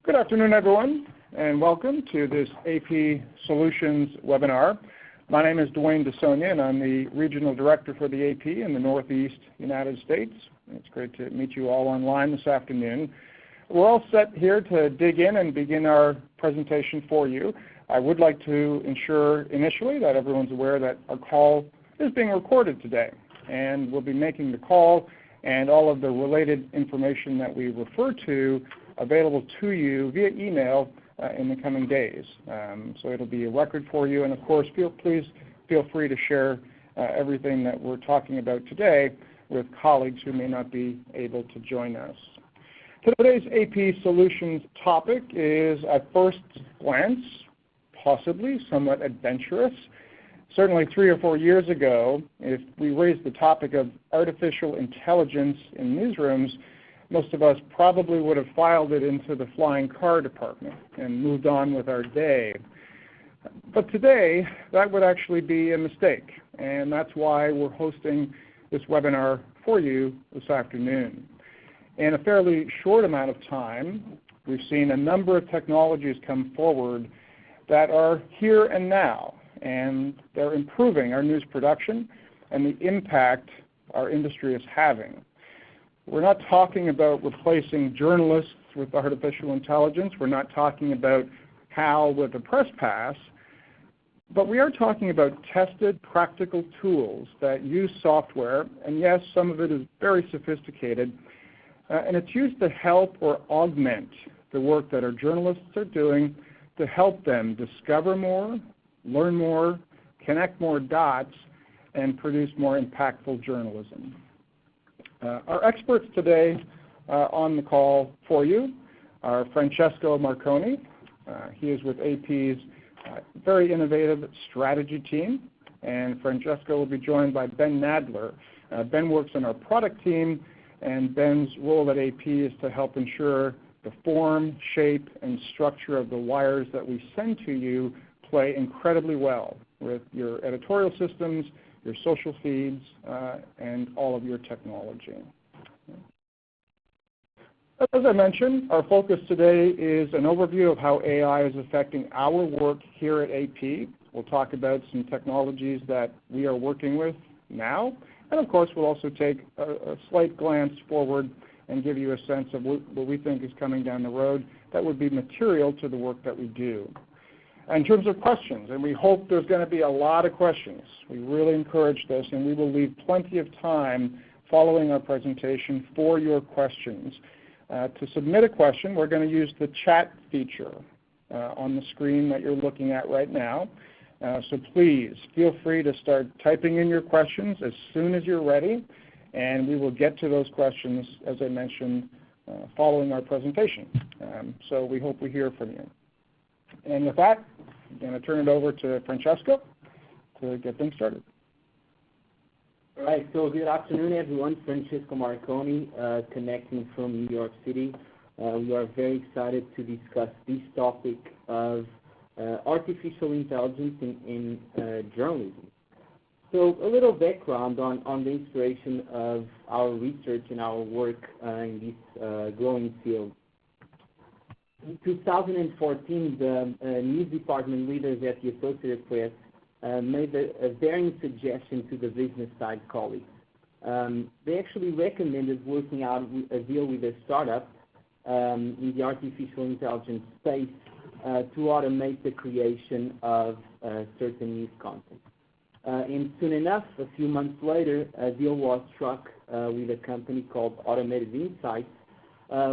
Good afternoon, everyone, and welcome to this AP Solutions webinar. My name is Dwayne DeSonia, and I'm the Regional Director for the AP in the Northeast United States. It's great to meet you all online this afternoon. We're all set here to dig in and begin our presentation for you. I would like to ensure initially that everyone's aware that our call is being recorded today, and we'll be making the call and all of the related information that we refer to available to you via email in the coming days. So it'll be a record for you, and of course, please feel free to share everything that we're talking about today with colleagues who may not be able to join us. Today's AP Solutions topic is, at first glance, possibly somewhat adventurous. Certainly 3 or 4 years ago, if we raised the topic of artificial intelligence in newsrooms, most of us probably would have filed it into the flying car department and moved on with our day. But today, that would actually be a mistake, and that's why we're hosting this webinar for you this afternoon. In a fairly short amount of time, we've seen a number of technologies come forward that are here and now, and they're improving our news production and the impact our industry is having. We're not talking about replacing journalists with artificial intelligence. We're not talking about HAL with a press pass. But we are talking about tested, practical tools that use software, and yes, some of it is very sophisticated, and it's used to help or augment the work that our journalists are doing to help them discover more, learn more, connect more dots, and produce more impactful journalism. Our experts today on the call for you are Francesco Marconi. He is with AP's very innovative strategy team, and Francesco will be joined by Ben Nadler. Ben works on our product team, and Ben's role at AP is to help ensure the form, shape, and structure of the wires that we send to you play incredibly well with your editorial systems, your social feeds, and all of your technology. As I mentioned, our focus today is an overview of how AI is affecting our work here at AP. We'll talk about some technologies that we are working with now, and of course we'll also take a slight glance forward and give you a sense of what we think is coming down the road that would be material to the work that we do. In terms of questions, and we hope there's going to be a lot of questions. We really encourage this, and we will leave plenty of time following our presentation for your questions. To submit a question, we're going to use the chat feature on the screen that you're looking at right now. So please feel free to start typing in your questions as soon as you're ready, and we will get to those questions, as I mentioned, following our presentation. So we hope we hear from you. And with that, I'm going to turn it over to Francesco to get things started. All right, so good afternoon, everyone. Francesco Marconi, connecting from New York City. We are very excited to discuss this topic of artificial intelligence in journalism. So a little background on the inspiration of our research and our work in this growing field. In 2014, the news department leaders at the Associated Press made a daring suggestion to the business side colleagues. They actually recommended working out a deal with a startup in the artificial intelligence space to automate the creation of certain news content. And soon enough, a few months later, a deal was struck with a company called Automated Insights,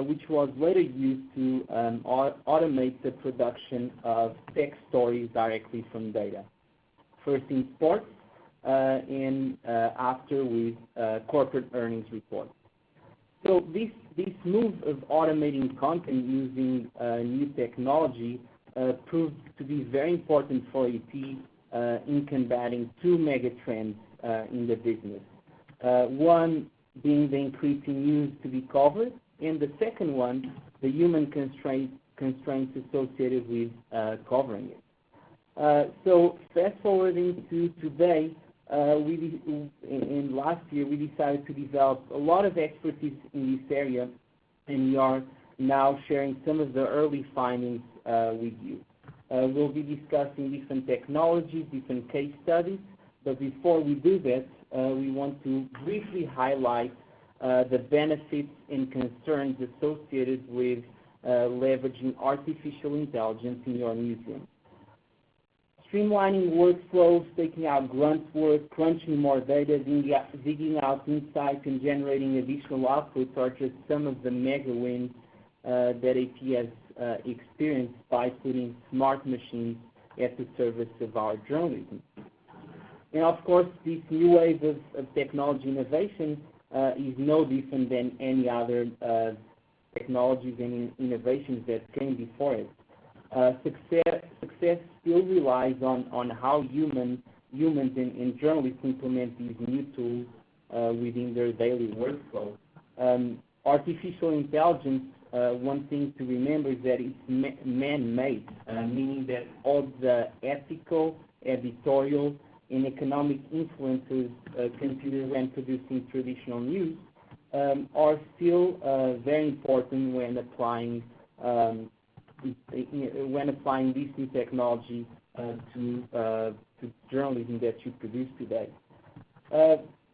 which was later used to automate the production of text stories directly from data. First in sports, and after with corporate earnings reports. So this move of automating content using new technology proved to be very important for AP in combating 2 mega trends in the business. One being the increasing news to be covered, and the second one, the human constraints associated with covering it. So fast forwarding to today, last year we decided to develop a lot of expertise in this area, and we are now sharing some of the early findings with you. We'll be discussing different technologies, different case studies, but before we do that, we want to briefly highlight the benefits and concerns associated with leveraging artificial intelligence in your newsroom. Streamlining workflows, taking out grunt work, crunching more data, digging out insights, and generating additional outputs are just some of the mega wins that AP has experienced by putting smart machines at the service of our journalism. And of course, this new wave of technology innovation is no different than any other technologies and innovations that came before it. Success still relies on how humans and journalists implement these new tools within their daily workflow. Artificial intelligence, one thing to remember is that it's man-made, meaning that all the ethical, editorial, and economic influences considered when producing traditional news are still very important when applying this new technology to journalism that you produce today.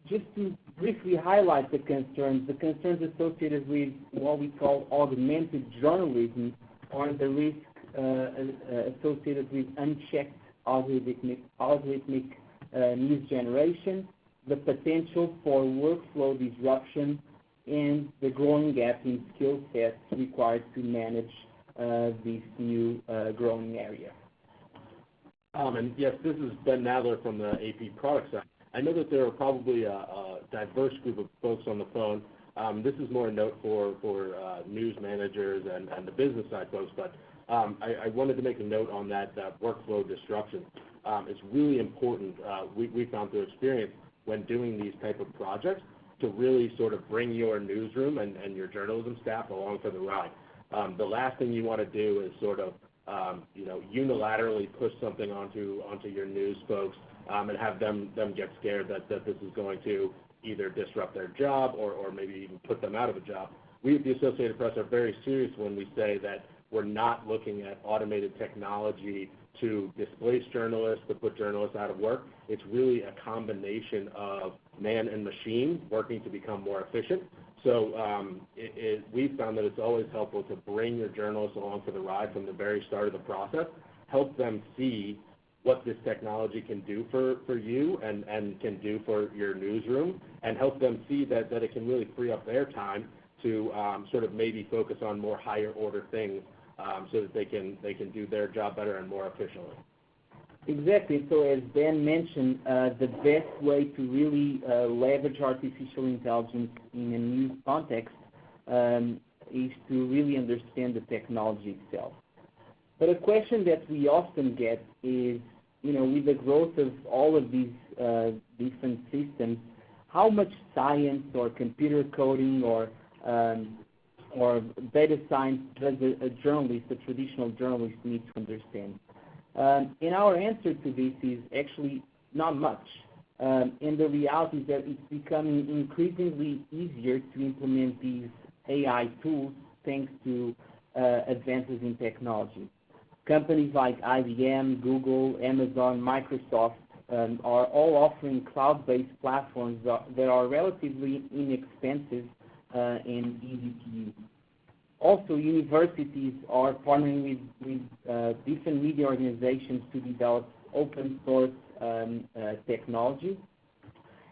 Just to briefly highlight the concerns associated with what we call augmented journalism are the risk associated with unchecked algorithmic news generation, the potential for workflow disruption, and the growing gap in skill sets required to manage this new growing area. And yes, this is Ben Nadler from the AP product side. I know that there are probably a diverse group of folks on the phone. This is more a note for news managers and the business side folks, but I wanted to make a note on that workflow disruption. It's really important, we found through experience, when doing these type of projects, to really sort of bring your newsroom and your journalism staff along for the ride. The last thing you want to do is sort of unilaterally push something onto your news folks and have them get scared that this is going to either disrupt their job or maybe even put them out of a job. We at the Associated Press are very serious when we say that we're not looking at automated technology to displace journalists, to put journalists out of work. It's really a combination of man and machine working to become more efficient. So we've found that it's always helpful to bring your journalists along for the ride from the very start of the process, help them see what this technology can do for you and can do for your newsroom, and help them see that it can really free up their time to sort of maybe focus on more higher order things so that they can do their job better and more efficiently. Exactly. So as Ben mentioned, the best way to really leverage artificial intelligence in a news context is to really understand the technology itself. But a question that we often get is, with the growth of all of these different systems, how much science or computer coding or data science does a traditional journalist need to understand? And our answer to this is actually not much. And the reality is that it's becoming increasingly easier to implement these AI tools thanks to advances in technology. Companies like IBM, Google, Amazon, Microsoft are all offering cloud-based platforms that are relatively inexpensive and easy to use. Also, universities are partnering with different media organizations to develop open source technology.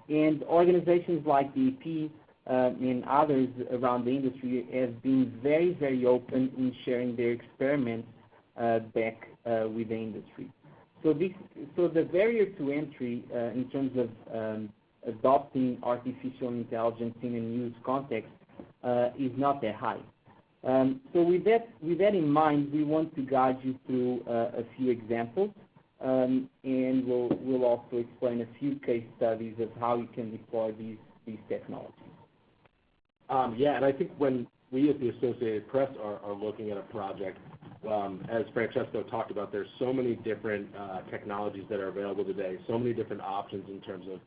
And organizations like the EP and others around the industry have been very, very open in sharing their experiments back with the industry. So the barrier to entry in terms of adopting artificial intelligence in a news context is not that high. So with that in mind, we want to guide you through a few examples, and we'll also explain a few case studies of how you can deploy these technologies. And I think when we at the Associated Press are looking at a project, as Francesco talked about, there's so many different technologies that are available today, so many different options in terms of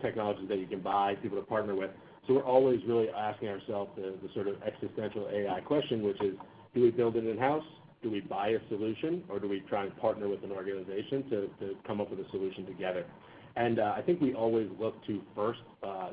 technologies that you can buy, people to partner with. So we're always really asking ourselves the sort of existential AI question, which is, do we build it in-house? Do we buy a solution? Or do we try and partner with an organization to come up with a solution together? And I think we always look to first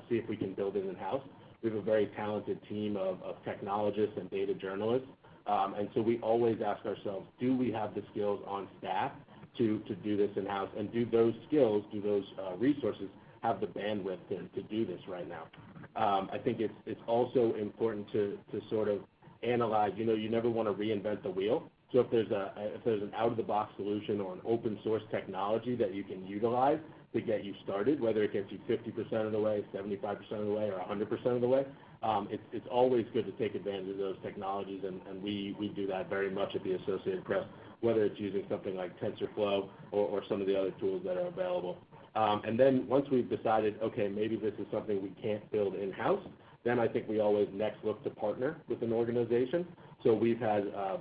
see if we can build it in-house. We have a very talented team of technologists and data journalists. And so we always ask ourselves, do we have the skills on staff to do this in-house? And do those skills, do those resources have the bandwidth to do this right now? I think it's also important to sort of analyze, you never want to reinvent the wheel. So if there's an out-of-the-box solution or an open source technology that you can utilize to get you started, whether it gets you 50% of the way, 75% of the way, or 100% of the way, it's always good to take advantage of those technologies, and we do that very much at the Associated Press, whether it's using something like TensorFlow or some of the other tools that are available. And then once we've decided, okay, maybe this is something we can't build in-house, then I think we always next look to partner with an organization. So we've had a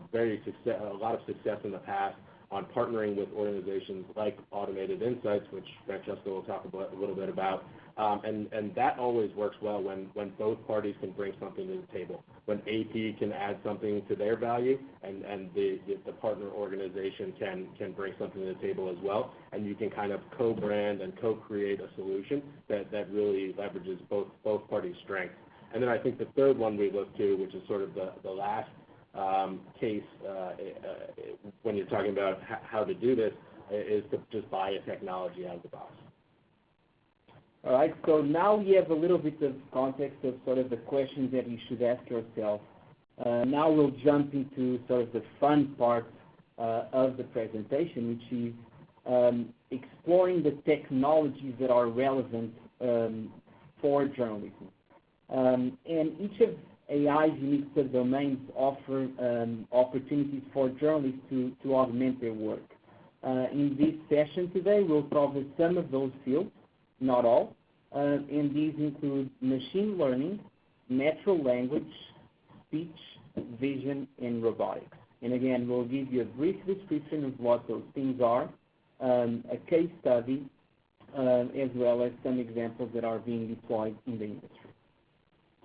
lot of success in the past on partnering with organizations like Automated Insights, which Francesco will talk a little bit about. And that always works well when both parties can bring something to the table. When AP can add something to their value and the partner organization can bring something to the table as well. And you can kind of co-brand and co-create a solution that really leverages both parties' strengths. And then I think the third one we look to, which is sort of the last case when you're talking about how to do this, is to just buy a technology out of the box. All right, so now we have a little bit of context of sort of the questions that you should ask yourself. Now we'll jump into sort of the fun part of the presentation, which is exploring the technologies that are relevant for journalism. And each of AI's unique subdomains offer opportunities for journalists to augment their work. In this session today, we'll cover some of those fields, not all, and these include machine learning, natural language, speech, vision, and robotics. And again, we'll give you a brief description of what those things are, a case study, as well as some examples that are being deployed in the industry.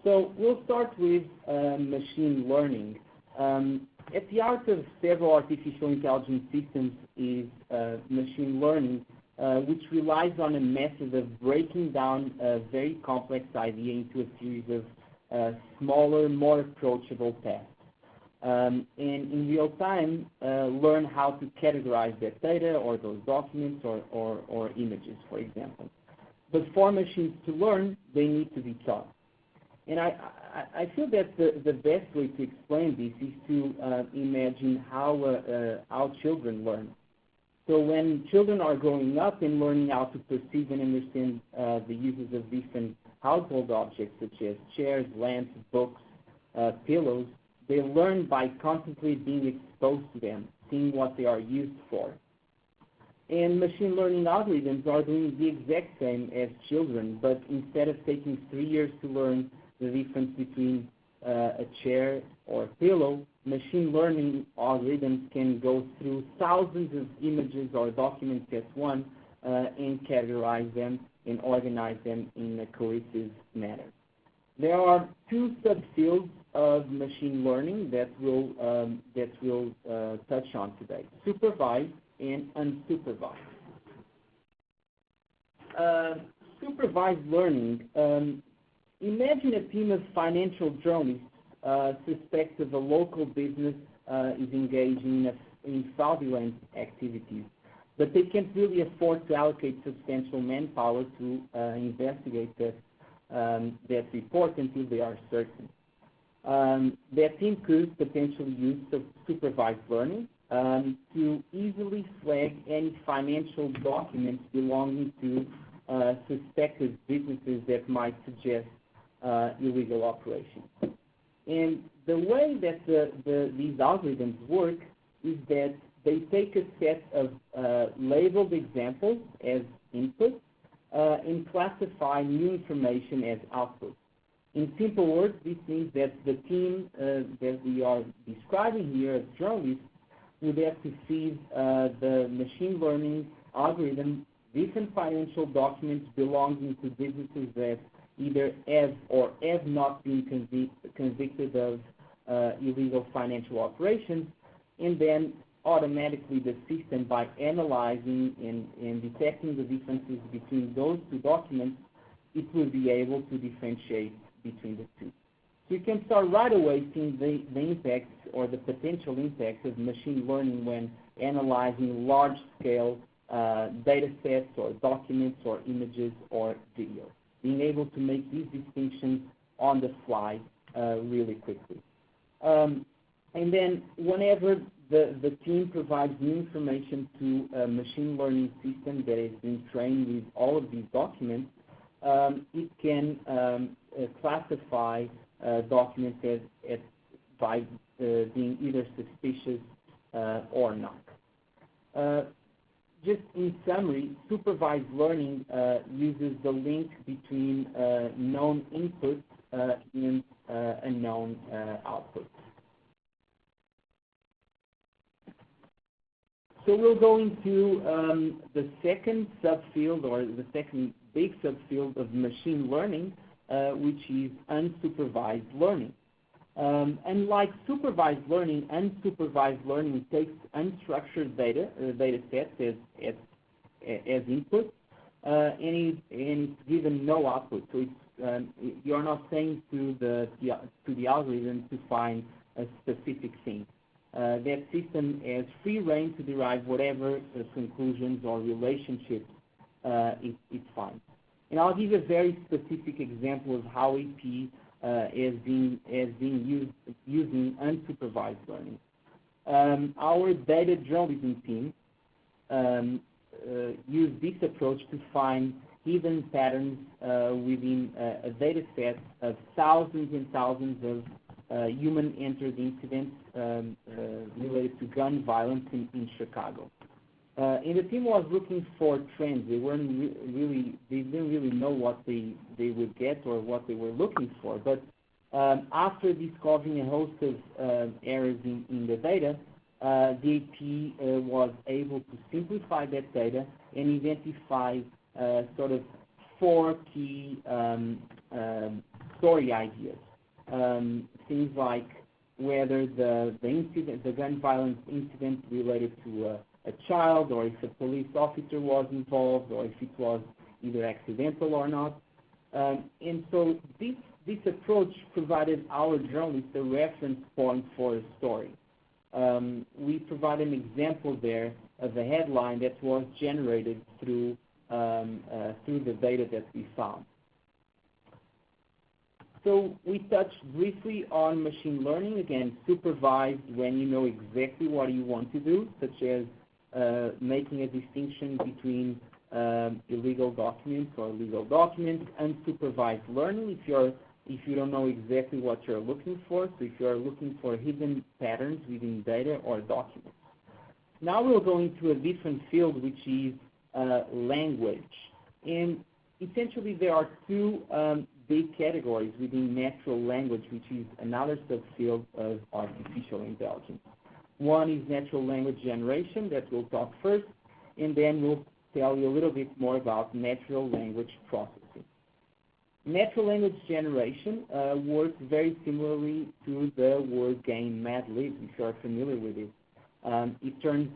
So we'll start with machine learning. At the heart of several artificial intelligence systems is machine learning, which relies on a method of breaking down a very complex idea into a series of smaller, more approachable tasks. And in real time, learn how to categorize that data or those documents or images, for example. But for machines to learn, they need to be taught. And I feel that the best way to explain this is to imagine how children learn. So when children are growing up and learning how to perceive and understand the uses of different household objects such as chairs, lamps, books, pillows, they learn by constantly being exposed to them, seeing what they are used for. And machine learning algorithms are doing the exact same as children, but instead of taking 3 years to learn the difference between a chair or a pillow, machine learning algorithms can go through thousands of images or documents at once and categorize them and organize them in a cohesive manner. There are two subfields of machine learning that we'll touch on today: supervised and unsupervised. Supervised learning. Imagine a team of financial journalists suspect that the local business is engaging in fraudulent activities, but they can't really afford to allocate substantial manpower to investigate that report until they are certain. That team could potentially use supervised learning to easily flag any financial documents belonging to suspected businesses that might suggest illegal operations. And the way that these algorithms work is that they take a set of labeled examples as input and classify new information as output. In simple words, this means that the team that we are describing here as journalists would have to feed the machine learning algorithm different financial documents belonging to businesses that either have or have not been convicted of illegal financial operations, and then automatically the system, by analyzing and detecting the differences between those two documents, it will be able to differentiate between the two. So you can start right away seeing the impacts or the potential impacts of machine learning when analyzing large-scale data sets or documents or images or video, being able to make these distinctions on the fly really quickly. And then whenever the team provides new information to a machine learning system that has been trained with all of these documents, it can classify documents by being either suspicious or not. Just in summary, supervised learning uses the link between known inputs and a known output. So we'll go into the second subfield, or the second big subfield of machine learning, which is unsupervised learning. Unlike supervised learning, unsupervised learning takes unstructured data sets as input, and it's given no output. So you're not saying to the algorithm to find a specific thing. That system has free reign to derive whatever conclusions or relationships it finds. And I'll give a very specific example of how AP has been used using unsupervised learning. Our data journalism team used this approach to find hidden patterns within a data set of thousands and thousands of human-entered incidents related to gun violence in Chicago. And the team was looking for trends. They didn't really know what they would get or what they were looking for. But after discovering a host of errors in the data, the AP was able to simplify that data and identify sort of four key story ideas. Things like whether the gun violence incident related to a child, or if a police officer was involved, or if it was either accidental or not. And so this approach provided our journalists a reference point for a story. We provide an example there of a headline that was generated through the data that we found. So we touched briefly on machine learning, again, supervised when you know exactly what you want to do, such as making a distinction between illegal documents or legal documents, unsupervised learning if you don't know exactly what you're looking for, so if you're looking for hidden patterns within data or documents. Now we'll go into a different field, which is language. And essentially there are two big categories within natural language, which is another subfield of artificial intelligence. One is natural language generation, that we'll talk first, and then we'll tell you a little bit more about natural language processing. Natural language generation works very similarly to the word game Mad Libs, if you are familiar with it. It turns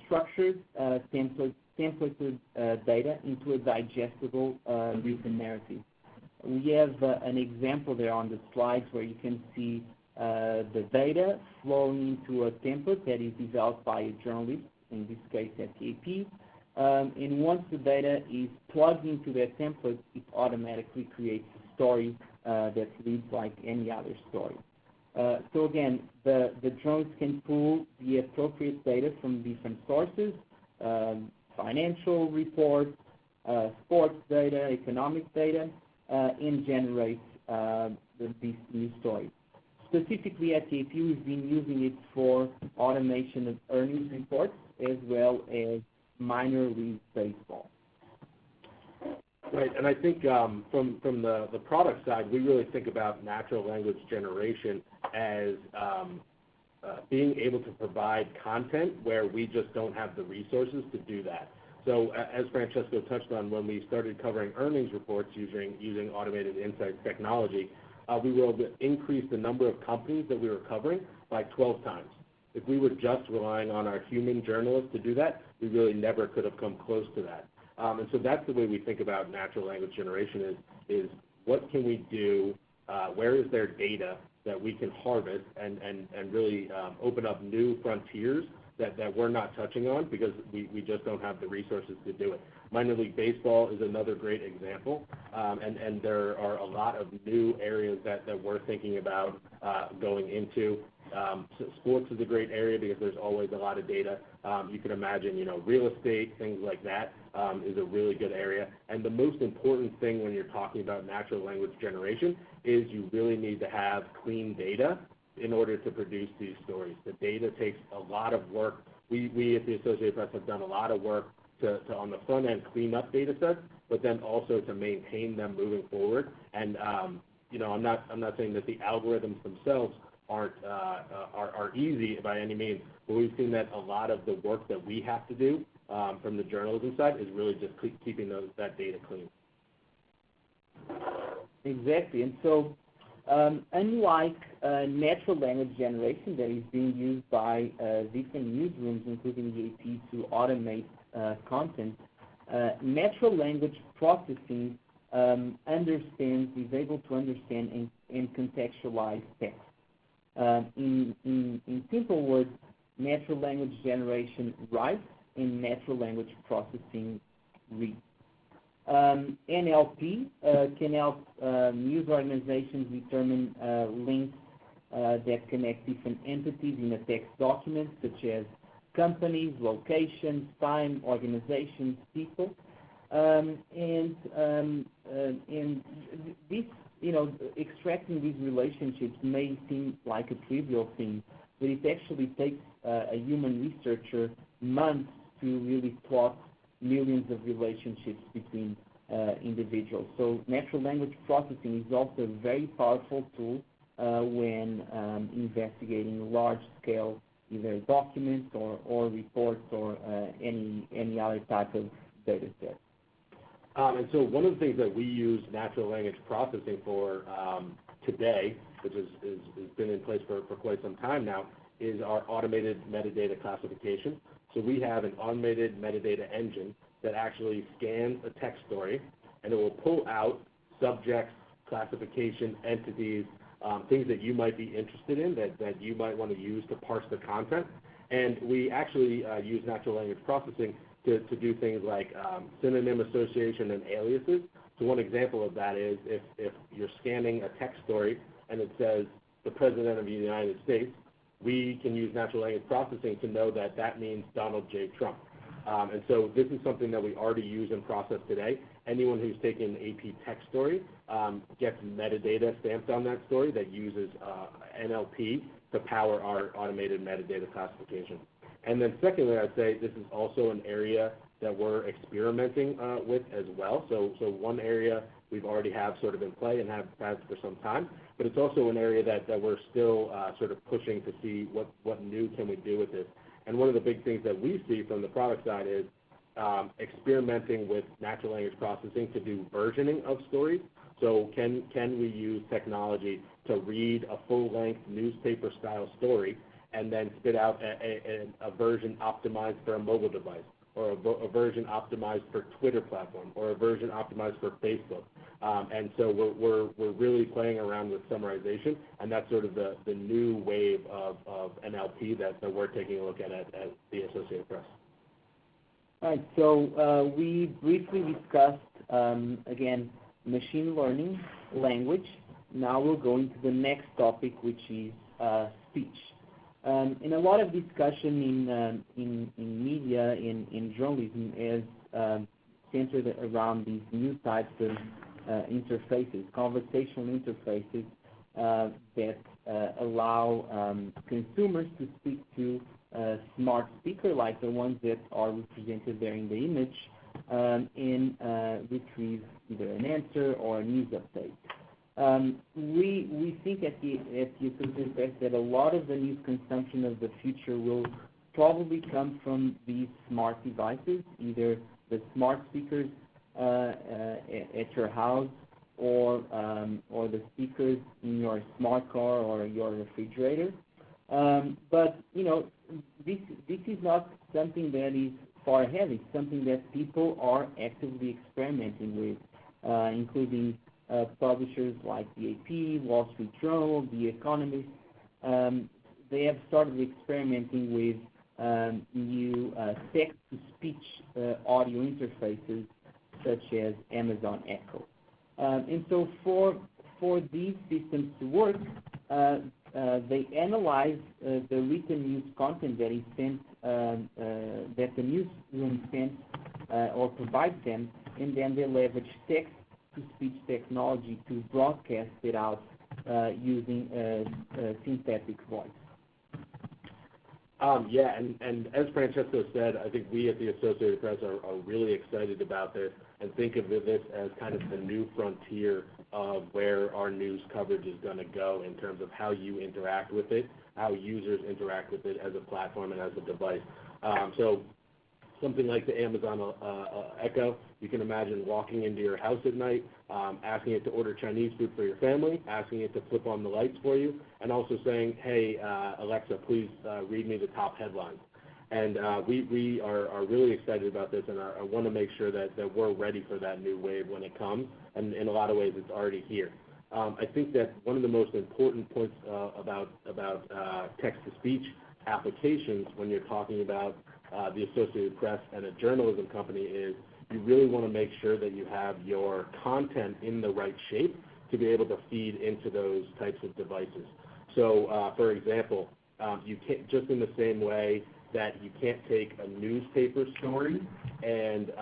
structured, templated data into a digestible written narrative. We have an example there on the slides where you can see the data flowing into a template that is developed by a journalist, in this case at the AP. And once the data is plugged into that template, it automatically creates a story that reads like any other story. So again, the journalist can pull the appropriate data from different sources, financial reports, sports data, economic data, and generate this new story. Specifically at the AP, we've been using it for automation of earnings reports as well as minor league baseball. Right, and I think from the product side, we really think about natural language generation as being able to provide content where we just don't have the resources to do that. So as Francesco touched on, when we started covering earnings reports using automated insights technology, we were able to increase the number of companies that we were covering by 12 times. If we were just relying on our human journalists to do that, we really never could have come close to that. And so that's the way we think about natural language generation is what can we do, where is there data that we can harvest and really open up new frontiers that we're not touching on because we just don't have the resources to do it. Minor League Baseball is another great example, and there are a lot of new areas that we're thinking about going into. So sports is a great area because there's always a lot of data. You can imagine, real estate, things like that is a really good area. And the most important thing when you're talking about natural language generation is you really need to have clean data in order to produce these stories. The data takes a lot of work. We at the Associated Press have done a lot of work to on the front end clean up data sets, but then also to maintain them moving forward. And I'm not saying that the algorithms themselves are easy by any means, but we've seen that a lot of the work that we have to do from the journalism side is really just keeping that data clean. Exactly, and so unlike natural language generation that is being used by different newsrooms, including the AP, to automate content, natural language processing is able to understand and contextualize text. In simple words, natural language generation writes and natural language processing reads. NLP can help news organizations determine links that connect different entities in a text document, such as companies, locations, time, organizations, people, and this, extracting these relationships may seem like a trivial thing, but it actually takes a human researcher months to really plot millions of relationships between individuals. So natural language processing is also a very powerful tool when investigating large-scale either documents or reports or any other type of data set. And so one of the things that we use natural language processing for today, which has been in place for quite some time now, is our automated metadata classification. So we have an automated metadata engine that actually scans a text story, and it will pull out subjects, classification, entities, things that you might be interested in that you might want to use to parse the content. And we actually use natural language processing to do things like synonym association and aliases. So one example of that is if you're scanning a text story and it says the President of the United States, we can use natural language processing to know that that means Donald J. Trump. And so this is something that we already use and process today. Anyone who's taken an AP text story gets metadata stamped on that story that uses NLP to power our automated metadata classification. And then secondly, I'd say this is also an area that we're experimenting with as well. So one area we've already have sort of in play and have had for some time, but it's also an area that we're still sort of pushing to see what new can we do with this. And one of the big things that we see from the product side is experimenting with natural language processing to do versioning of stories. So can we use technology to read a full-length newspaper-style story and then spit out a version optimized for a mobile device, or a version optimized for Twitter platform, or a version optimized for Facebook? And so we're really playing around with summarization, and that's sort of the new wave of NLP that we're taking a look at the Associated Press. All right, so we briefly discussed, again, machine learning, language. Now we'll go into the next topic, which is speech. And a lot of discussion in media, in journalism, is centered around these new types of interfaces, conversational interfaces that allow consumers to speak to a smart speaker like the ones that are represented there in the image and retrieve either an answer or a news update. We think at the Associated Press that a lot of the news consumption of the future will probably come from these smart devices, either the smart speakers at your house or the speakers in your smart car or your refrigerator. But this is not something that is far ahead. It's something that people are actively experimenting with, including publishers like the AP, Wall Street Journal, The Economist. They have started experimenting with new text-to-speech audio interfaces such as Amazon Echo. And so for these systems to work, they analyze the written news content that is sent, that the newsroom sends or provides them, and then they leverage text-to-speech technology to broadcast it out using synthetic voice. And as Francesco said, I think we at the Associated Press are really excited about this and think of this as kind of the new frontier of where our news coverage is going to go in terms of how you interact with it, how users interact with it as a platform and as a device. So something like the Amazon Echo, you can imagine walking into your house at night, asking it to order Chinese food for your family, asking it to flip on the lights for you, and also saying, hey, Alexa, please read me the top headlines. And we are really excited about this, and I want to make sure that we're ready for that new wave when it comes, and in a lot of ways it's already here. I think that one of the most important points about text-to-speech applications when you're talking about the Associated Press and a journalism company is you really want to make sure that you have your content in the right shape to be able to feed into those types of devices. So, for example, you can't, just in the same way that you can't take a newspaper story and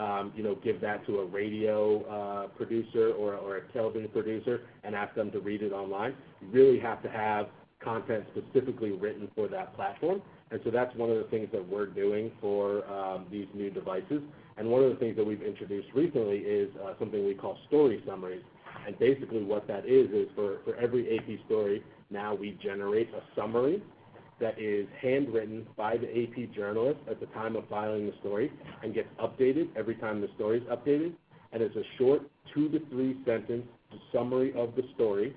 give that to a radio producer or a television producer and ask them to read it online. You really have to have content specifically written for that platform. And so that's one of the things that we're doing for these new devices. And one of the things that we've introduced recently is something we call story summaries. And basically what that is for every AP story, now we generate a summary that is handwritten by the AP journalist at the time of filing the story and gets updated every time the story is updated. And it's a short 2 to 3 sentence summary of the story,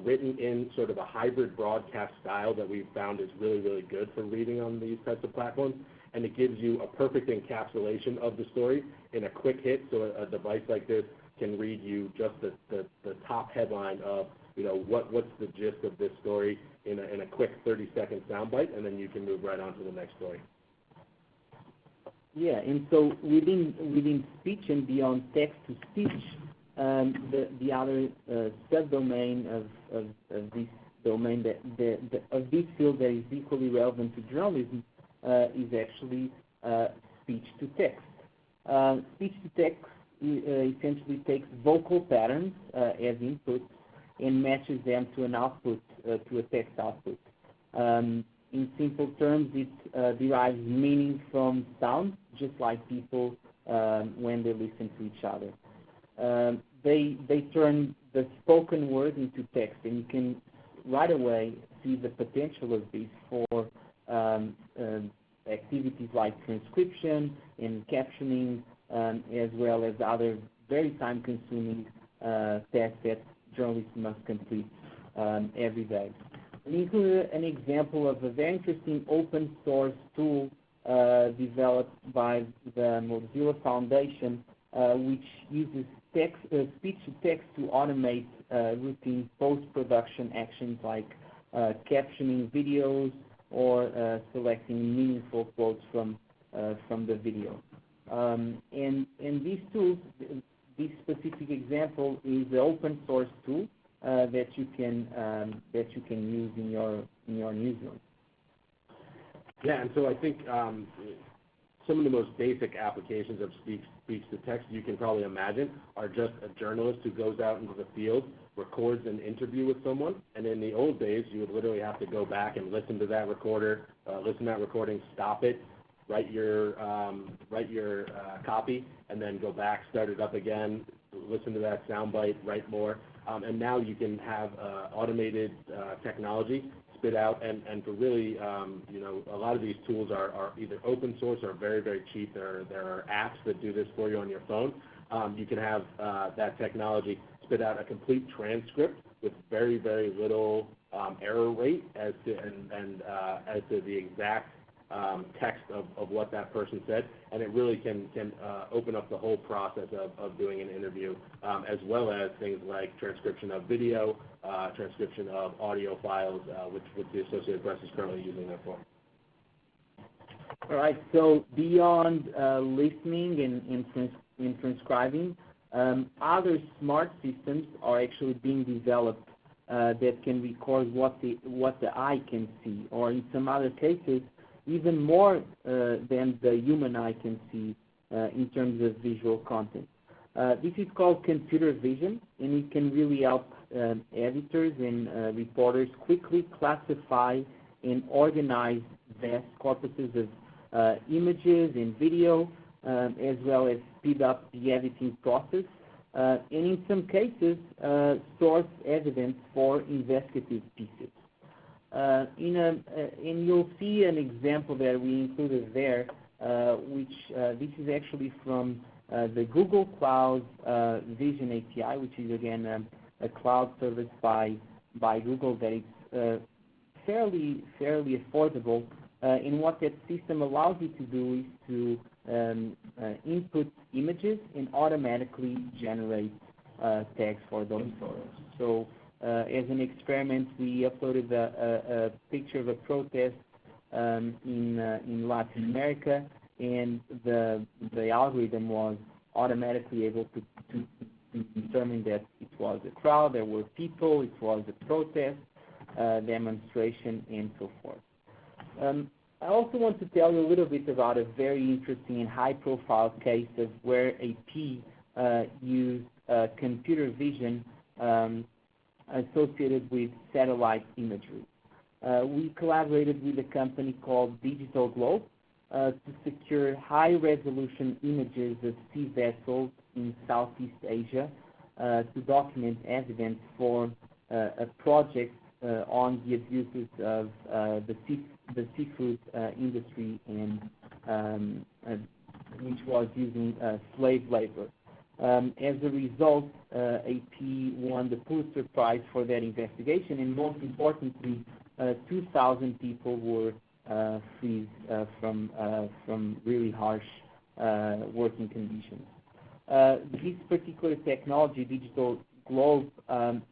written in sort of a hybrid broadcast style that we've found is really, really good for reading on these types of platforms. And it gives you a perfect encapsulation of the story in a quick hit, so a device like this can read you just the top headline of, what's the gist of this story in a quick 30-second soundbite, and then you can move right on to the next story. Yeah, and so within speech and beyond text-to-speech, the other subdomain of this domain of this field that is equally relevant to journalism is actually speech-to-text. Speech-to-text essentially takes vocal patterns as inputs and matches them to an output, to a text output. In simple terms, it derives meaning from sound, just like people when they listen to each other. They turn the spoken word into text, and you can right away see the potential of this for activities like transcription and captioning, as well as other very time-consuming tasks that journalists must complete every day. And include an example of a very interesting open source tool developed by the Mozilla Foundation, which uses speech-to-text to automate routine post-production actions like captioning videos or selecting meaningful quotes from the video. And these tools, this specific example is an open source tool that you can use in your newsroom. Yeah, and so I think some of the most basic applications of speech-to-text you can probably imagine are just a journalist who goes out into the field, records an interview with someone, and in the old days you would literally have to go back and listen to that recording, stop it, write your copy, and then go back, start it up again, listen to that soundbite, write more. And now you can have automated technology spit out, and for really, you know, a lot of these tools are either open source or very, very cheap. There are apps that do this for you on your phone. You can have that technology spit out a complete transcript with very, very little error rate as to the exact text of what that person said, and it really can open up the whole process of doing an interview, as well as things like transcription of video, transcription of audio files, which the Associated Press is currently using that for. All right, so beyond listening and transcribing, other smart systems are actually being developed that can record what the eye can see, or in some other cases, even more than the human eye can see in terms of visual content. This is called computer vision, and it can really help editors and reporters quickly classify and organize vast corpuses of images and video, as well as speed up the editing process, and in some cases, source evidence for investigative pieces. And you'll see an example that we included there, which this is actually from the Google Cloud Vision API, which is again a cloud service by Google that is fairly affordable. And what that system allows you to do is to input images and automatically generate tags for those photos. So as an experiment, we uploaded a picture of a protest in Latin America, and the algorithm was automatically able to determine that it was a crowd, there were people, it was a protest, demonstration, and so forth. I also want to tell you a little bit about a very interesting and high-profile case of where AP used computer vision associated with satellite imagery. We collaborated with a company called Digital Globe to secure high-resolution images of sea vessels in Southeast Asia to document evidence for a project on the abuses of the seafood industry, and which was using slave labor. As a result, AP won the Pulitzer Prize for that investigation, and most importantly, 2,000 people were freed from really harsh working conditions. This particular technology, Digital Globe,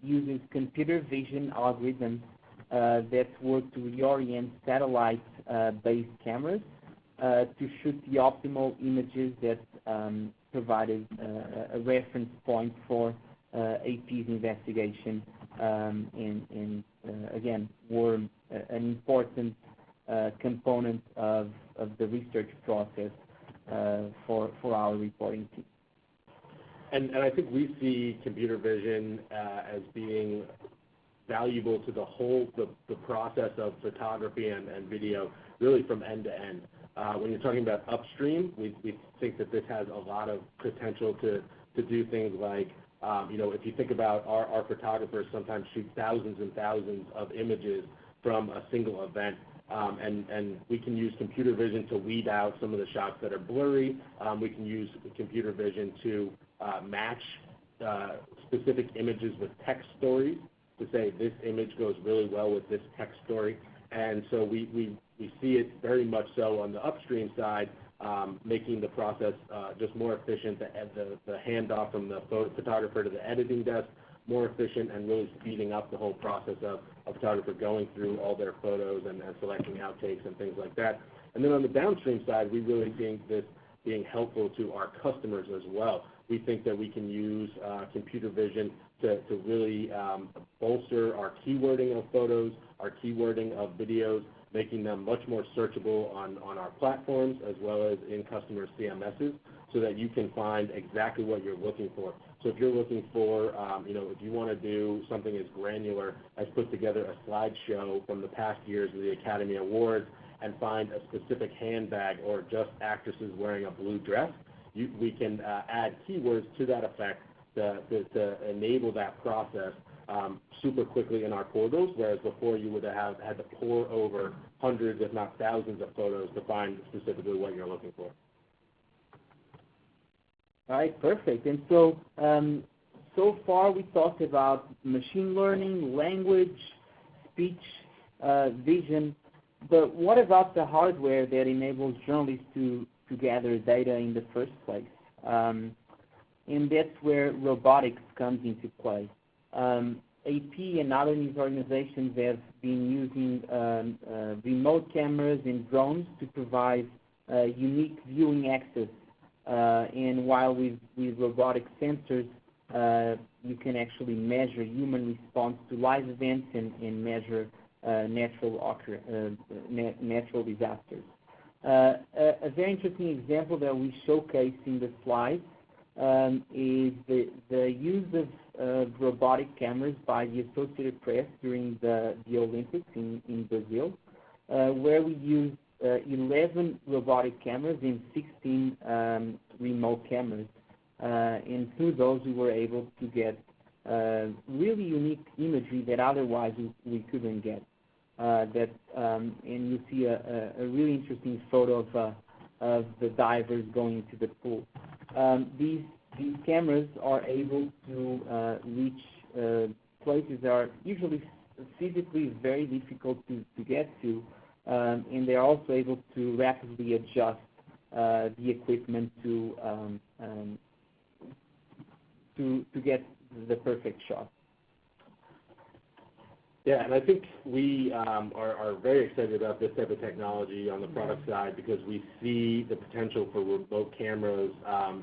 uses computer vision algorithms that work to reorient satellite-based cameras to shoot the optimal images that provided a reference point for AP's investigation, and again, were an important component of the research process for our reporting team. And I think we see computer vision as being valuable to the process of photography and video, really from end to end. When you're talking about upstream, we think that this has a lot of potential to do things like, you know, if you think about our photographers sometimes shoot thousands and thousands of images from a single event, and we can use computer vision to weed out some of the shots that are blurry. We can use computer vision to match specific images with text stories to say this image goes really well with this text story. And so we see it very much so on the upstream side, making the process just more efficient, the handoff from the photographer to the editing desk more efficient, and really speeding up the whole process of a photographer going through all their photos and selecting outtakes and things like that. And then on the downstream side, we really think this being helpful to our customers as well. We think that we can use computer vision to really bolster our keywording of photos, our keywording of videos, making them much more searchable on our platforms as well as in customer CMSs, so that you can find exactly what you're looking for. So if you're looking for, you know, if you want to do something as granular as put together a slideshow from the past years of the Academy Awards and find a specific handbag or just actresses wearing a blue dress, we can add keywords to that effect to enable that process super quickly in our portals, whereas before you would have had to pore over hundreds, if not thousands, of photos to find specifically what you're looking for. All right, perfect. And so, so far we talked about machine learning, language, speech, vision, but what about the hardware that enables journalists to gather data in the first place? And that's where robotics comes into play. AP and other news organizations have been using remote cameras and drones to provide unique viewing access. And while with robotic sensors, you can actually measure human response to live events and measure natural disasters. A very interesting example that we showcase in the slide is the use of robotic cameras by the Associated Press during the Olympics in Brazil, where we used 11 robotic cameras and 16 remote cameras. And through those, we were able to get really unique imagery that otherwise we couldn't get. And you see a really interesting photo of the divers going into the pool. These cameras are able to reach places that are usually physically very difficult to get to, and they're also able to rapidly adjust the equipment to get the perfect shot. Yeah, and I think we are very excited about this type of technology on the product side because we see the potential for remote cameras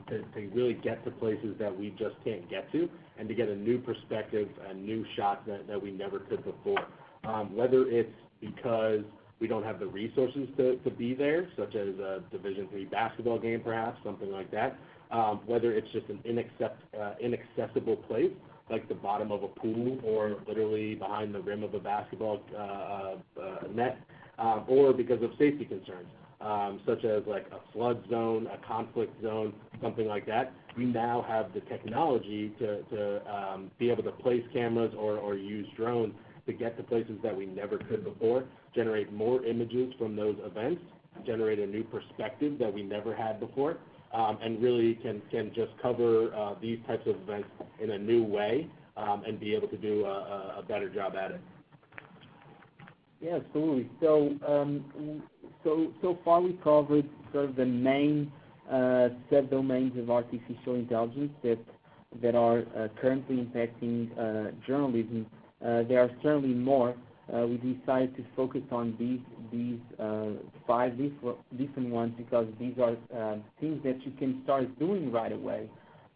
to really get to places that we just can't get to and to get a new perspective and new shots that we never could before. Whether it's because we don't have the resources to be there, such as a Division III basketball game perhaps, something like that, whether it's just an inaccessible place, like the bottom of a pool or literally behind the rim of a basketball net, or because of safety concerns, such as like a flood zone, a conflict zone, something like that. We now have the technology to be able to place cameras or use drones to get to places that we never could before, generate more images from those events, generate a new perspective that we never had before, and really can just cover these types of events in a new way and be able to do a better job at it. Yeah, absolutely. So, so far we covered sort of the main subdomains of artificial intelligence that are currently impacting journalism. There are certainly more. We decided to focus on these 5 different ones because these are things that you can start doing right away.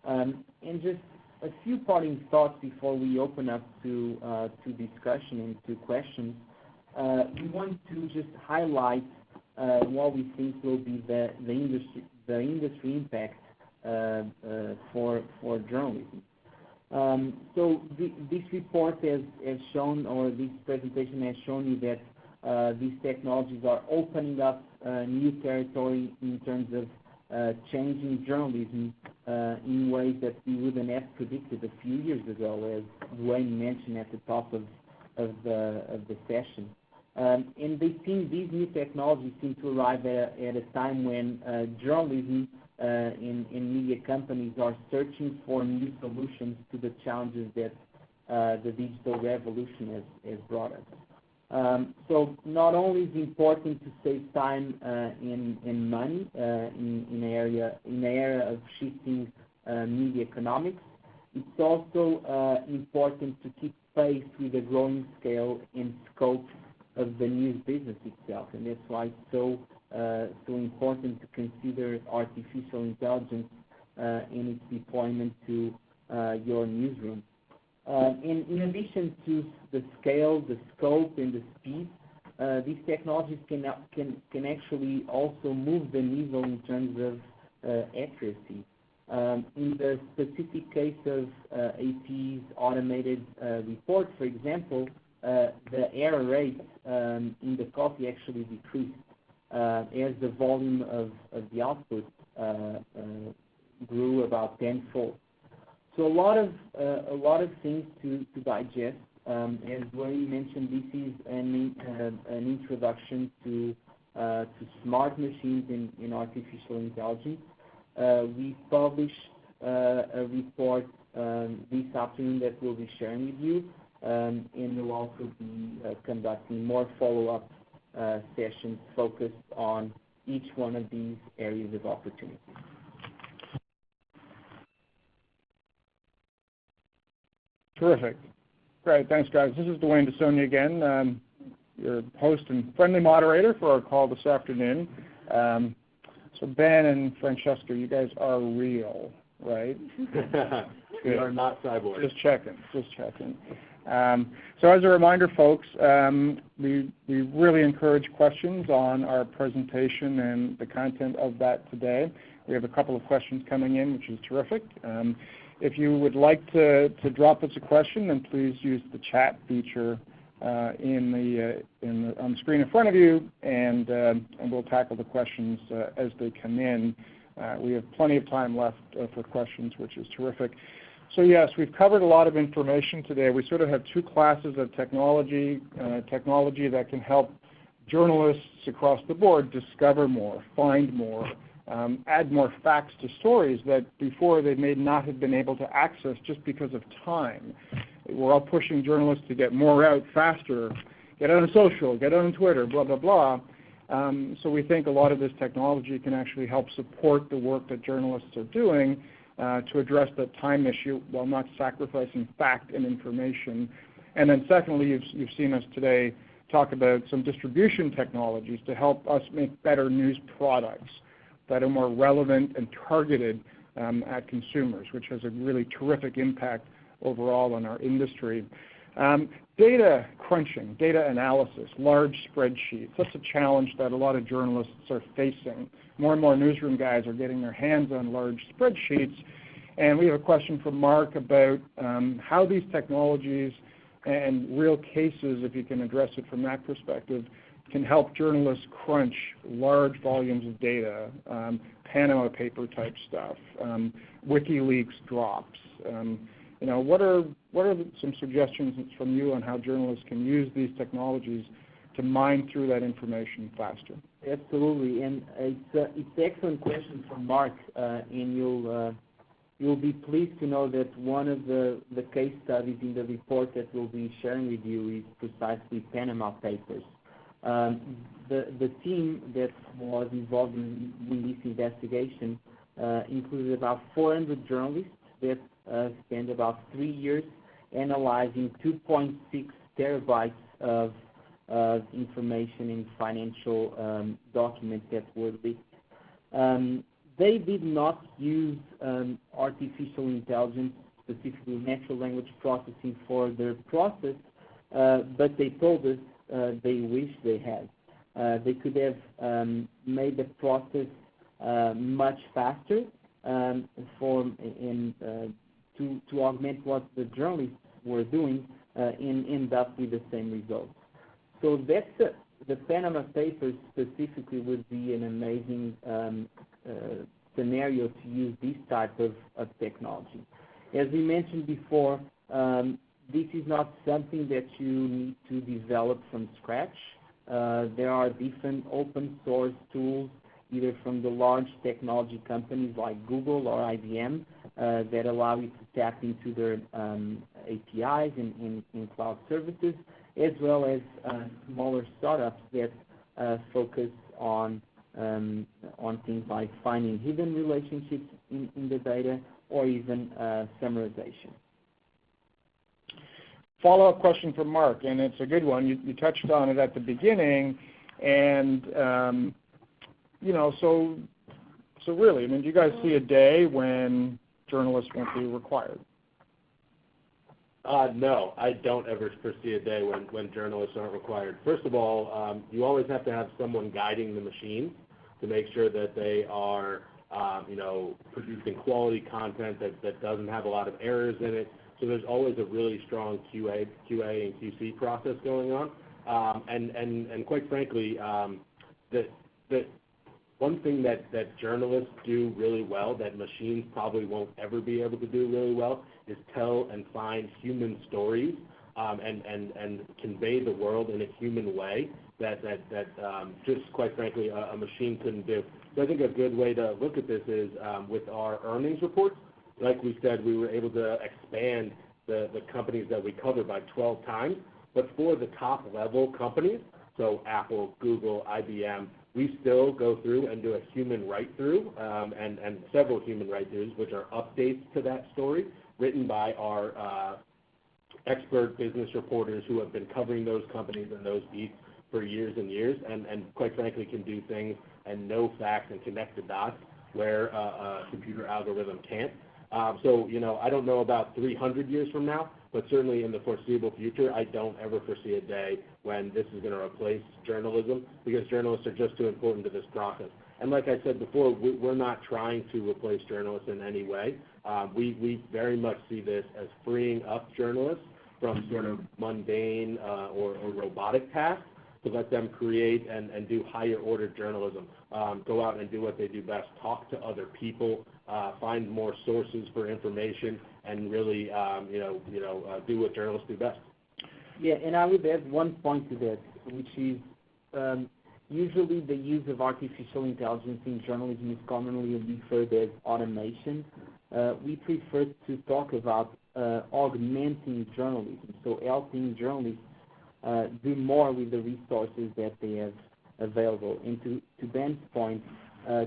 And just a few parting thoughts before we open up to discussion and to questions. We want to just highlight what we think will be the industry impact for journalism. So this report has shown, or this presentation has shown you that these technologies are opening up new territory in terms of changing journalism in ways that we wouldn't have predicted a few years ago, as Dwayne mentioned at the top of the session. And these new technologies seem to arrive at a time when journalism and media companies are searching for new solutions to the challenges that the digital revolution has brought us. So not only is it important to save time and money in an area of shifting media economics, it's also important to keep pace with the growing scale and scope of the news business itself, and that's why it's so important to consider artificial intelligence in its deployment to your newsroom. And in addition to the scale, the scope, and the speed, these technologies can actually also move the needle in terms of accuracy. In the specific case of AP's automated report, for example, the error rate in the copy actually decreased as the volume of the output grew about tenfold. So a lot of things to digest. As Dwayne mentioned, this is an introduction to smart machines in artificial intelligence. We published a report this afternoon that we'll be sharing with you, and we'll also be conducting more follow-up sessions focused on each one of these areas of opportunity. Terrific. Great. Thanks, guys. This is Dwayne DeSonia again, your host and friendly moderator for our call this afternoon. So Ben and Francesco, you guys are real, right? We are not cyborgs. Just checking. So as a reminder, folks, we really encourage questions on our presentation and the content of that today. We have a couple of questions coming in, which is terrific. If you would like to drop us a question, then please use the chat feature on the screen in front of you, and we'll tackle the questions as they come in. We have plenty of time left for questions, which is terrific. So yes, we've covered a lot of information today. We sort of have two classes of technology that can help journalists across the board discover more, find more, add more facts to stories that before they may not have been able to access just because of time. We're all pushing journalists to get more out faster, get out on social, get out on Twitter, blah, blah, blah. So we think a lot of this technology can actually help support the work that journalists are doing to address that time issue while not sacrificing fact and information. And then secondly, you've seen us today talk about some distribution technologies to help us make better news products that are more relevant and targeted at consumers, which has a really terrific impact overall on our industry. Data crunching, data analysis, large spreadsheets, that's a challenge that a lot of journalists are facing. More and more newsroom guys are getting their hands on large spreadsheets, and we have a question from Mark about how these technologies and real cases, if you can address it from that perspective, can help journalists crunch large volumes of data, Panama paper type stuff, WikiLeaks drops. What are some suggestions from you on how journalists can use these technologies to mine through that information faster? Absolutely, and it's an excellent question from Mark, and you'll be pleased to know that one of the case studies in the report that we'll be sharing with you is precisely Panama Papers. The team that was involved in this investigation included about 400 journalists that spent about 3 years analyzing 2.6 terabytes of information in financial documents that were leaked. They did not use artificial intelligence, specifically natural language processing, for their process, but they told us they wish they had. They could have made the process much faster to augment what the journalists were doing and end up with the same results. So that's the Panama Papers specifically would be an amazing scenario to use this type of technology. As we mentioned before, this is not something that you need to develop from scratch. There are different open source tools, either from the large technology companies like Google or IBM, that allow you to tap into their APIs in cloud services, as well as smaller startups that focus on things like finding hidden relationships in the data, or even summarization. Follow-up question from Mark, and it's a good one. You touched on it at the beginning, and so really, I mean, do you guys see a day when journalists won't be required? No, I don't ever foresee a day when journalists aren't required. First of all, you always have to have someone guiding the machine to make sure that they are, producing quality content that doesn't have a lot of errors in it. So there's always a really strong QA and QC process going on, and quite frankly, one thing that journalists do really well that machines probably won't ever be able to do really well is tell and find human stories and convey the world in a human way that just quite frankly a machine couldn't do. So I think a good way to look at this is with our earnings reports. Like we said, we were able to expand the companies that we cover by 12 times, but for the top level companies, so Apple, Google, IBM, we still go through and do a human write-through and several human write-throughs, which are updates to that story written by our expert business reporters who have been covering those companies and those beats for years and years, and quite frankly can do things and know facts and connect the dots where a computer algorithm can't. So, I don't know about 300 years from now, but certainly in the foreseeable future, I don't ever foresee a day when this is going to replace journalism, because journalists are just too important to this process. And like I said before, we're not trying to replace journalists in any way. We very much see this as freeing up journalists from sort of mundane or robotic tasks to let them create and do higher order journalism, go out and do what they do best, talk to other people, find more sources for information, and really, do what journalists do best. Yeah, and I would add one point to that, which is usually the use of artificial intelligence in journalism is commonly referred as automation. We prefer to talk about augmenting journalism, so helping journalists do more with the resources that they have available. And to Ben's point,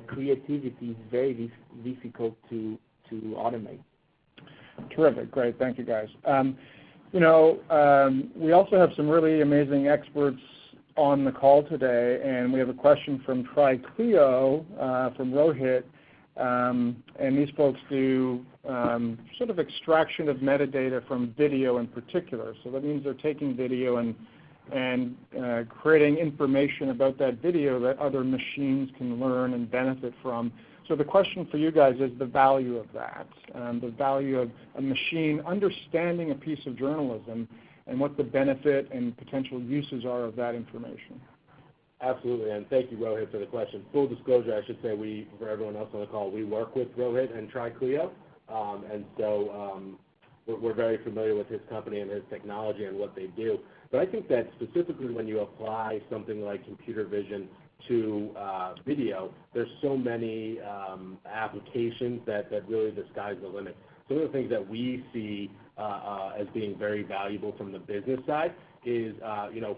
creativity is very difficult to automate. Terrific. Great. Thank you, guys. We also have some really amazing experts on the call today, and we have a question from TriClio from Rohit, and these folks do sort of extraction of metadata from video in particular. So that means they're taking video and creating information about that video that other machines can learn and benefit from. So the question for you guys is the value of that, the value of a machine understanding a piece of journalism and what the benefit and potential uses are of that information. Absolutely, and thank you, Rohit, for the question. Full disclosure, I should say, for everyone else on the call, we work with Rohit and TriClio, and so we're very familiar with his company and his technology and what they do. But I think that specifically when you apply something like computer vision to video, there's so many applications that really the sky's the limit. Some of the things that we see as being very valuable from the business side is,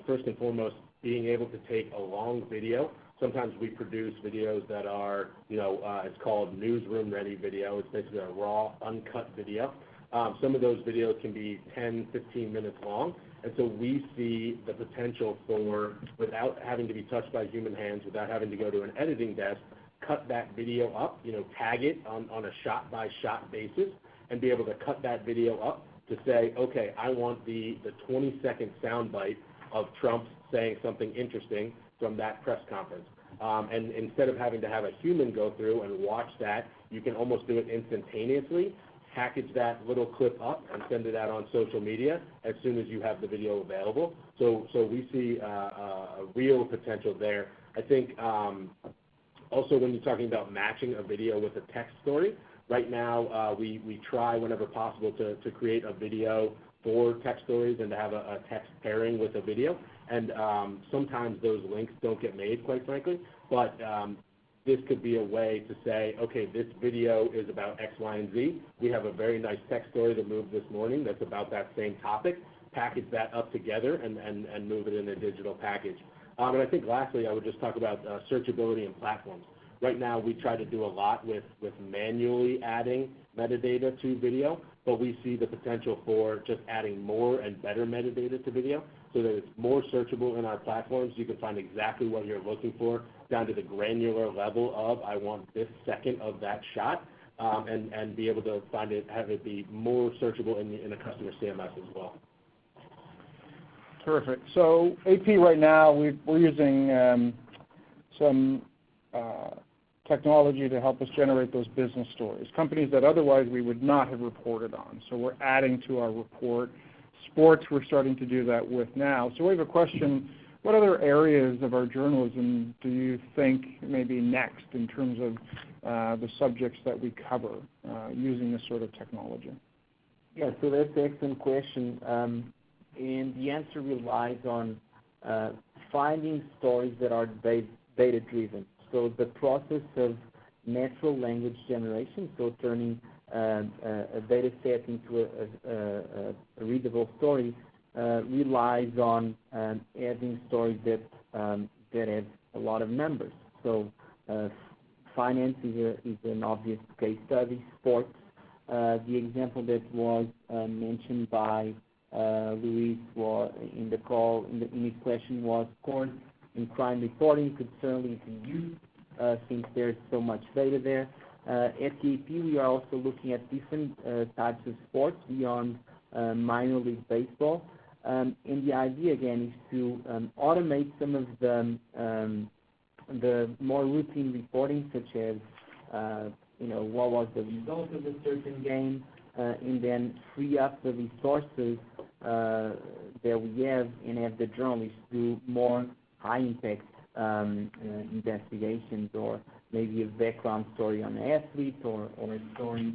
first and foremost, being able to take a long video. Sometimes we produce videos that are, it's called newsroom-ready video. It's basically a raw, uncut video. Some of those videos can be 10, 15 minutes long. And so we see the potential for, without having to be touched by human hands, without having to go to an editing desk, cut that video up, tag it on a shot-by-shot basis, and be able to cut that video up to say, okay, I want the 20-second soundbite of Trump saying something interesting from that press conference. And instead of having to have a human go through and watch that, you can almost do it instantaneously, package that little clip up and send it out on social media as soon as you have the video available. So we see a real potential there. I think also when you're talking about matching a video with a text story, right now we try whenever possible to create a video for text stories and to have a text pairing with a video. And sometimes those links don't get made, quite frankly, but this could be a way to say, okay, this video is about X, Y, and Z. We have a very nice text story that moved this morning that's about that same topic. Package that up together and move it in a digital package. And I think lastly, I would just talk about searchability and platforms. Right now, we try to do a lot with manually adding metadata to video, but we see the potential for just adding more and better metadata to video so that it's more searchable in our platforms. You can find exactly what you're looking for down to the granular level of, I want this second of that shot, and be able to find it, have it be more searchable in a customer CMS as well. Terrific. So AP right now, we're using some technology to help us generate those business stories, companies that otherwise we would not have reported on. So we're adding to our report. Sports, we're starting to do that with now. So we have a question What other areas of our journalism do you think may be next in terms of the subjects that we cover using this sort of technology? Yeah, so that's an excellent question. And the answer relies on finding stories that are data-driven. So the process of natural language generation, so turning a data set into a readable story, relies on adding stories that have a lot of numbers. So finance is an obvious case study. Sports, the example that was mentioned by Luis in the call, in his question was court and crime reporting could certainly be used since there's so much data there. At the AP, we are also looking at different types of sports beyond minor league baseball. And the idea, again, is to automate some of the more routine reporting, such as, what was the result of a certain game, and then free up the resources that we have and have the journalists do more high-impact investigations, or maybe a background story on an athlete, or a story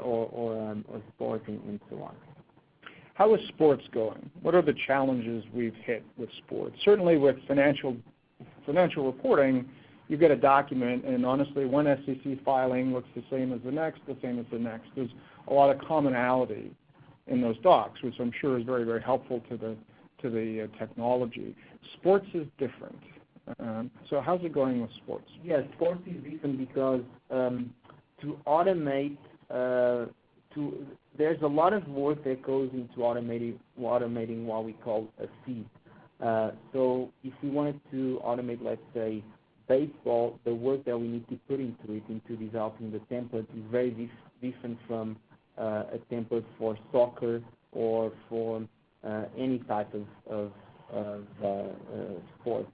or sport, and so on. How is sports going? What are the challenges we've hit with sports? Certainly with financial reporting, you get a document, and honestly, one SEC filing looks the same as the next, the same as the next. There's a lot of commonality in those docs, which I'm sure is very, very helpful to the technology. Sports is different. So how's it going with sports? Yeah, sports is different because to automate, there's a lot of work that goes into automating what we call a feed. So if we wanted to automate, let's say, baseball, the work that we need to put into it, into developing the template, is very different from a template for soccer or for any type of sport.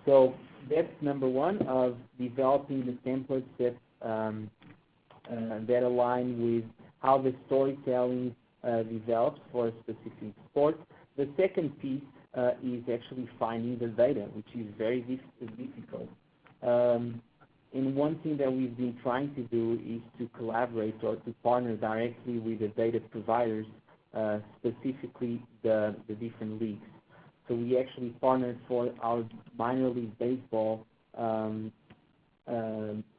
So that's number one, of developing the templates that align with how the storytelling develops for a specific sport. The second piece is actually finding the data, which is very difficult. And one thing that we've been trying to do is to collaborate or to partner directly with the data providers, specifically the different leagues. So we actually partnered for our minor league baseball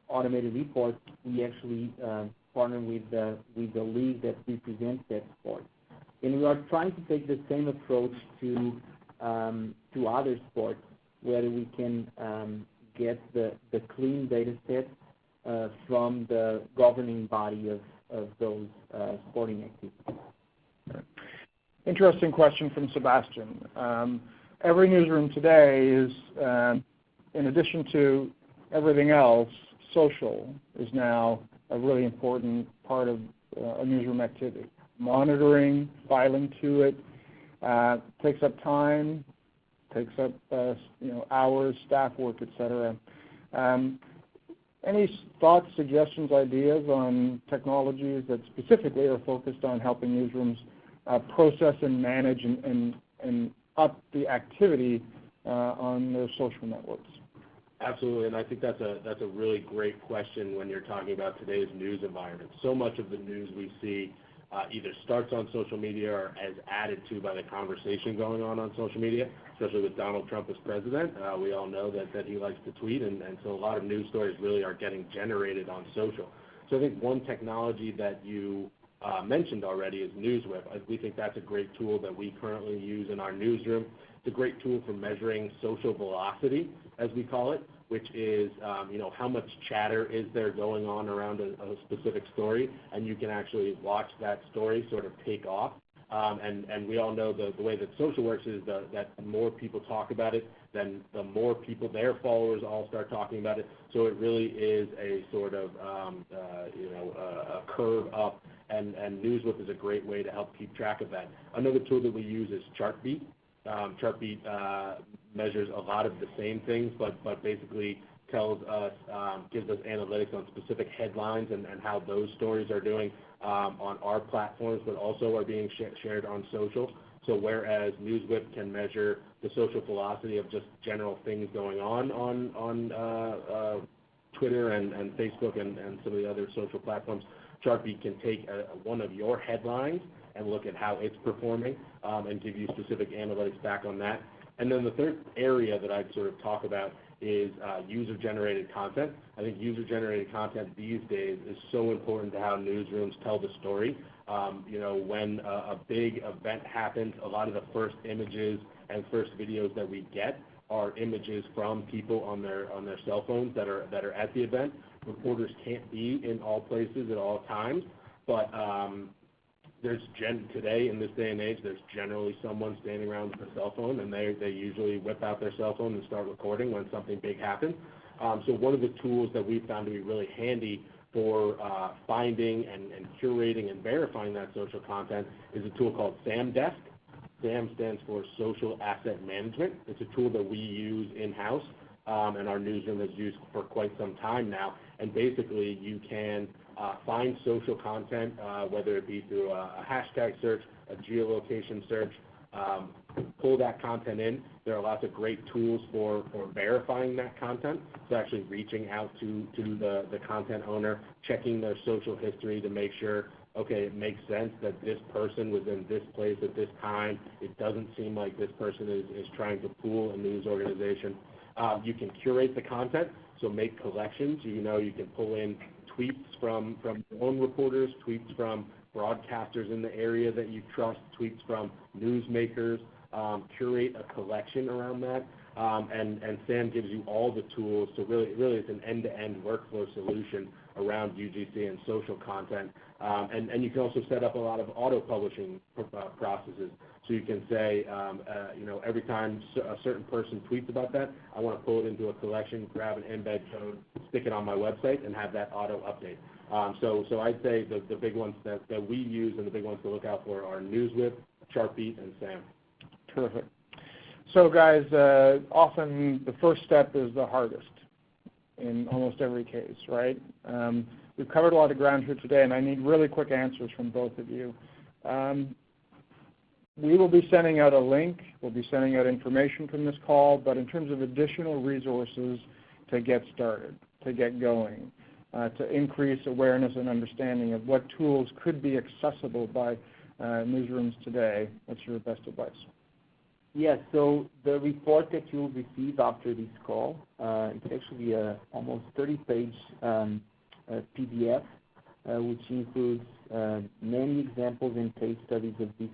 automated reports. We actually partnered with the league that represents that sport. And we are trying to take the same approach to other sports, where we can get the clean data set from the governing body of those sporting activities. Interesting question from Sebastian. Every newsroom today is, in addition to everything else, social is now a really important part of a newsroom activity. Monitoring, filing to it, takes up time, takes up hours, staff work, etc. Any thoughts, suggestions, ideas on technologies that specifically are focused on helping newsrooms process and manage and up the activity on their social networks? Absolutely, and I think that's a really great question when you're talking about today's news environment. So much of the news we see either starts on social media or is added to by the conversation going on social media, especially with Donald Trump as president. We all know that he likes to tweet, and so a lot of news stories really are getting generated on social. So I think one technology that you mentioned already is NewsWhip. We think that's a great tool that we currently use in our newsroom. It's a great tool for measuring social velocity, as we call it, which is how much chatter is there going on around a specific story, and you can actually watch that story sort of take off. And we all know the way that social works is that the more people talk about it, then the more people, their followers, all start talking about it. So it really is a sort of a curve up, and NewsWhip is a great way to help keep track of that. Another tool that we use is Chartbeat. Chartbeat measures a lot of the same things, but basically tells us, gives us analytics on specific headlines and how those stories are doing on our platforms, but also are being shared on social. So whereas NewsWhip can measure the social velocity of just general things going on Twitter and Facebook and some of the other social platforms, Chartbeat can take one of your headlines and look at how it's performing and give you specific analytics back on that. And then the third area that I'd sort of talk about is user-generated content. I think user-generated content these days is so important to how newsrooms tell the story. When a big event happens, a lot of the first images and first videos that we get are images from people on their cell phones that are at the event. Reporters can't be in all places at all times, but today in this day and age, there's generally someone standing around with a cell phone, and they usually whip out their cell phone and start recording when something big happens. So one of the tools that we've found to be really handy for finding and curating and verifying that social content is a tool called SAMDesk. SAM stands for Social Asset Management. It's a tool that we use in-house and our newsroom has used for quite some time now. And basically, you can find social content, whether it be through a hashtag search, a geolocation search, pull that content in. There are lots of great tools for verifying that content. So actually reaching out to the content owner, checking their social history to make sure, okay, it makes sense that this person was in this place at this time. It doesn't seem like this person is trying to fool a news organization. You can curate the content, so make collections. You can pull in tweets from your own reporters, tweets from broadcasters in the area that you trust, tweets from newsmakers, curate a collection around that. And SAM gives you all the tools. So really it's an end-to-end workflow solution around UGC and social content. And you can also set up a lot of auto-publishing processes. So you can say, every time a certain person tweets about that, I want to pull it into a collection, grab an embed code, stick it on my website, and have that auto-update. So I'd say the big ones that we use and the big ones to look out for are NewsWhip, Chartbeat, and SAM. Terrific. So guys, often the first step is the hardest in almost every case, right? We've covered a lot of ground here today, and I need really quick answers from both of you. We will be sending out a link. We'll be sending out information from this call, but in terms of additional resources to get started, to get going, to increase awareness and understanding of what tools could be accessible by newsrooms today, what's your best advice? Yes, so the report that you'll receive after this call, it's actually a almost 30-page PDF, which includes many examples and case studies of these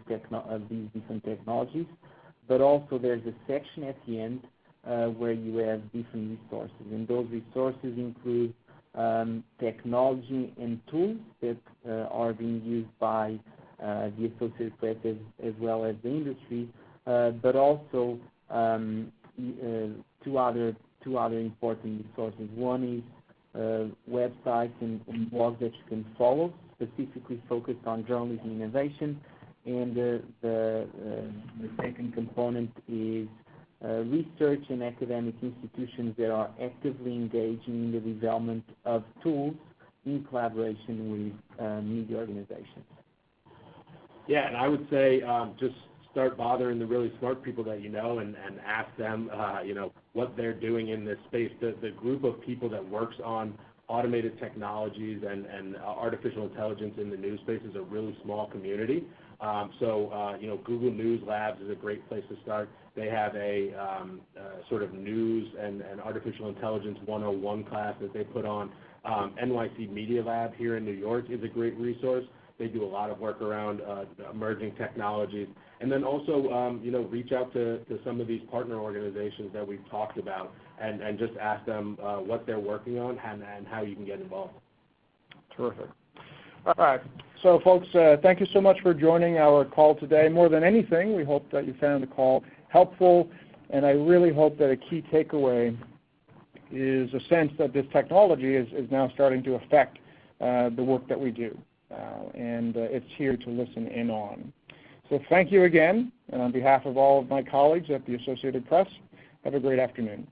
different technologies, but also there's a section at the end where you have different resources, and those resources include technology and tools that are being used by the Associated Press as well as the industry, but also two other important resources. One is websites and blogs that you can follow, specifically focused on journalism innovation, and the second component is research and academic institutions that are actively engaging in the development of tools in collaboration with media organizations. Yeah, and I would say just start bothering the really smart people that you know and ask them, what they're doing in this space. The group of people that works on automated technologies and artificial intelligence in the news space is a really small community. Google News Labs is a great place to start. They have a sort of news and artificial intelligence 101 class that they put on. NYC Media Lab here in New York is a great resource. They do a lot of work around emerging technologies. And then also, reach out to some of these partner organizations that we've talked about and just ask them what they're working on and how you can get involved. Terrific. All right. So, folks, thank you so much for joining our call today. More than anything, we hope that you found the call helpful, and I really hope that a key takeaway is a sense that this technology is now starting to affect the work that we do, and it's here to listen in on. So thank you again, and on behalf of all of my colleagues at the Associated Press, have a great afternoon.